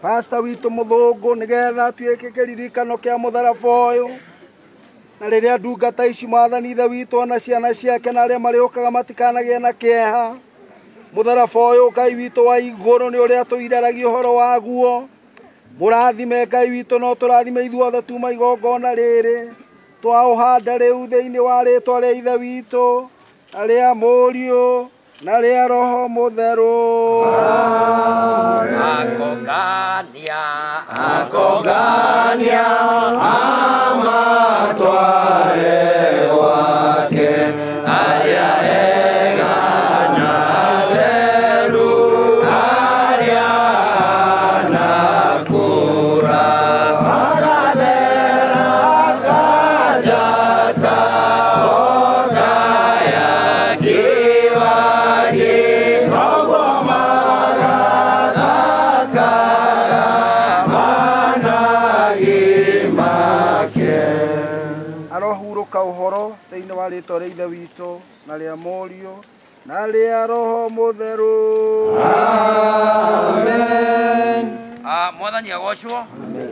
Pastor witũ mũthũngũ nĩgetha tuĩke kĩririkano kĩa mũtharaba ũyũ na rĩrĩa ndungata ici mwathani ithe witũ ona ciana ciake na arĩa marĩũkaga matikanagĩe na kĩeha. Mũtharaba ũyũ Ngai witũ wa igũrũ nĩ ũrĩa tũiraragia ũhoro waguo. Mũrathime Ngai witũ no tũrathime ithuothe tuma igongona rĩrĩ twaũhanda rĩu thĩinĩ wa rĩĩtwa rĩa ithe witũ na rĩa Mũriũ na rĩa Roho Mũtheru. Akongania amatware wake arĩa ega na theru arĩa anakũra magathera ta otaya kĩwari koguo magathakara arohurũka ũhoro thĩinĩ wa rĩĩtwa rĩa ithe witũ na rĩa Mũriũ na rĩa Roho Mũtheru. Amen. Mwathani agocwo. Amen.